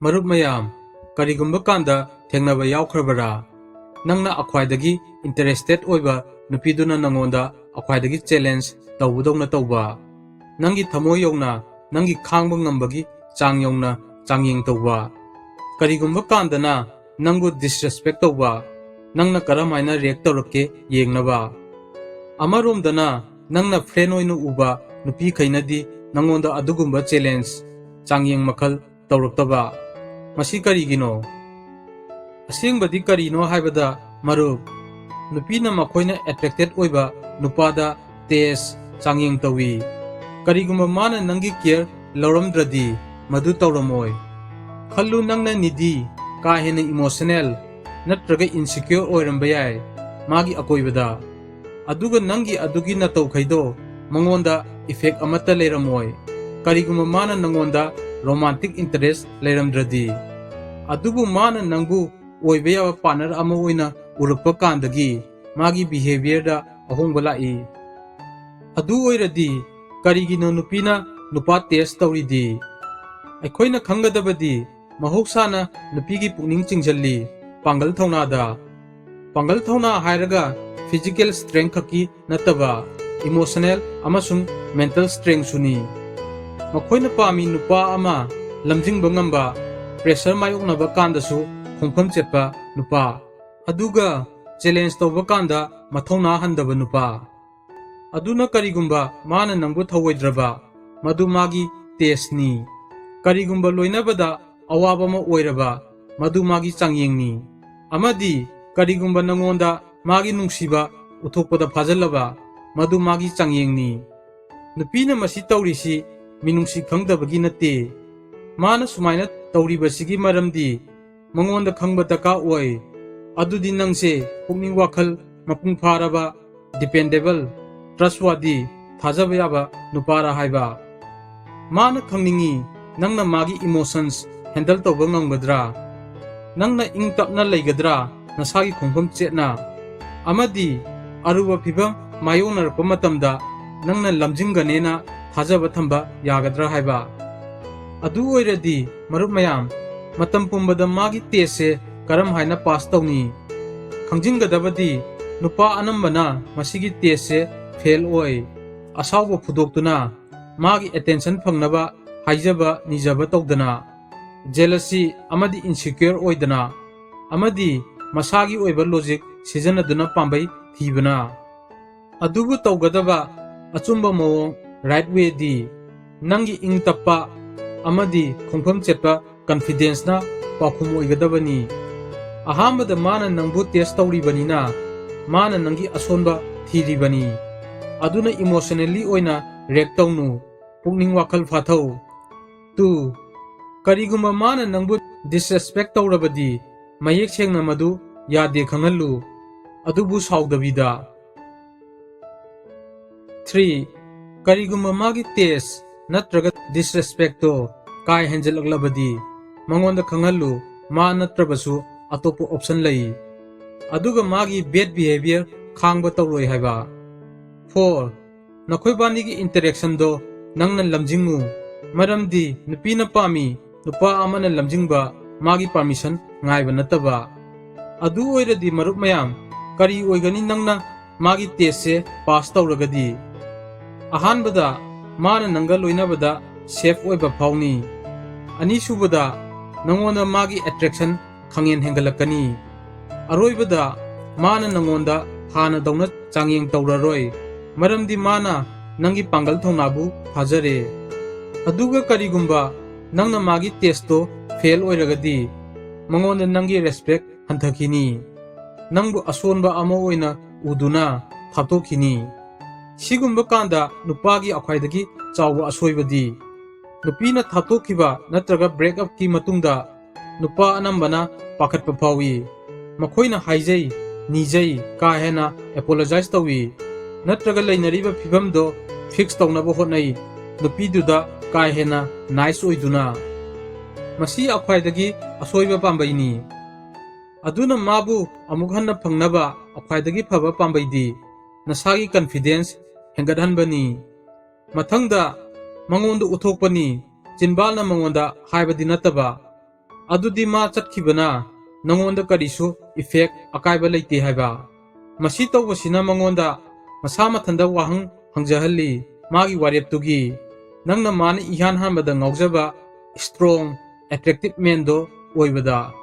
Marup mayam, karigumba kanda thengnaba yaukhrabara. Nangna akhwaidagi interested oiba nupiduna nangonda akhwaidagi challenge tawbudongna tawba. Nangi thamoy yongna nangi khangba ngambagi chang yongna changyeng tawba. Karigumba kandana nangu disrespect tawba. Nangna karamaina react tawrakke yengnaba. Amaromdana nangna friend oinu uba nupi khainadi nangonda adugumba challenge changyeng makhal tawraktaba. Masi karigino asengbadi karino haibada marup nupina makhoina attracted oiba nupada test changyeng tawi karigumba mana nangi care lauramdradi madu tawramoi khallu nangna nidi ka hena emotional natraga insecure oiramba yai magi akoibada aduga nangi adugi na tawkhaido mangonda effect amata leramoi karigumba mana nangonda romantic interest leramdradi adubu mana nangu oibe yaba partner ama oina urukpa kandagi magi behavior da ahongba lai adu oiradi karigino nupina nupa test tawridi aikoina khangadabadi mahoksana nupigi pukning chingjalli pangal thona hairaga physical strength khaki nataba emotional amasung mental strength suni makhoina pami nupa ama lamjingba ngamba pressure mayoknaba kandasu khongpham chetpa nupa aduga challenge tawba kanda mathona handaba nupa aduna karigumba mana nangbu thawoidraba madu magi test ni karigumba loinabada awaba ma oiraba madu magi changyengni amadi karigumba nangonda magi nungsiba uthokpada phajallaba madu magi changyengni nupina masi tawrisi minungsi khangdabagi natte mana sumaina tawribasigi maramdi mangonda khangba daka oi adudi nangse pukning wakhal mapung pharaba dependable trustworthy thajaba yaba nupara haiba mana khangningi nangna magi emotions handle tawba ngamgadra nangna ingtapna leigadra nasagi khongpham chetna amadi aruba phibam mayonarpa matamda nangna lamjingganena thajaba thamba yagadra haiba adu oiradi marup mayam matam pumbada magi tese karam haina pass tawni khangjinggadabadi nupa anambana masigi tese fail oi asawba phudoktuna magi attention phangnaba haijaba nijaba tawdana jealousy amadi insecure oidana amadi masagi oiba logic sijanaduna pambai thibana adubu tawgadaba achumba mawong right way di nangi ingtappa amadi khongpham chetpa confidence na pakhum oigadabani ahambada mana nangbu test tawribanina mana nangi asonba thiribani aduna emotionally oina react tawnu pukning wakhal phathau tu kariguma mana nangbu disrespect tawrabadi mayek sengna madu yade khangallu adubu saudabida 3 kariguma magi test natraga disrespect to kai henjelaglabadi mangonda khangallu ma natrabasu atopo option lai aduga magi bad behavior khangba tawroi haiba 4 nakhoi bani gi interaction do nangna lamjingu maramdi nupina pami nupa amana lamjingba magi permission ngaiba nataba adu oiradi marup mayam kari oigani nangna magi test se pass tawragadi ahanbada mana nanga loinabada safe oiba phawni ani subada nangonda magi attraction khangen hengalakani aroibada mana nangonda hana dauna changyeng tawraroi maramdi mana nangi pangal thonabu phajare aduga karigumba nangna magi test to fail oiragadi mangonda nangi respect hanthakini nangbu asonba ama oina uduna thaptokini sigumba kanda nupagi akhwaidagi chawba asoibadi nupina thaptokiba natraga break up ki matungda nupa anambana pakhatpa phawi makhoina haijai nijai ka hena apologize tawi natraga leinariba phibamdo fix tawnaba hotnai nupiduda ka hena nice oiduna masi akhwaidagi asoiba pambaini aduna mabu amughanna phangnaba akhwaidagi phaba pambaidi nasagi confidence hengadhanbani mathangda mangonda uthokpani chinbalna mangonda haibadi nataba ꯑꯗꯨꯗꯤ ꯃꯥ ꯆꯠꯈꯤꯕꯅ ꯅꯉꯣꯟꯗ ꯀꯔꯤꯁꯨ effect ꯑꯀꯥꯏꯕ ꯂꯩꯇꯦ ꯍꯥꯏꯕ꯫ ꯃꯁꯤ ꯇꯧꯕꯁꯤꯅ ꯃꯉꯣꯟꯗ ꯃꯁꯥ ꯃꯊꯟꯇ ꯋꯥꯍꯪ ꯍꯪꯖꯍꯜꯂꯤ ꯃꯥꯒꯤ ꯋꯥꯔꯦꯞꯇꯨꯒꯤ꯫ ꯅꯪꯅ ꯃꯥꯅ ꯏꯍꯥꯟ ꯍꯥꯟꯕꯗ ꯉꯥꯎꯖꯕ ꯁ꯭ꯇ꯭ꯔꯣꯡ, ꯑꯦꯇ꯭ꯔꯦꯛꯇꯤꯚ ꯃꯦꯟꯗꯣ ꯑꯣꯏꯕꯗ꯫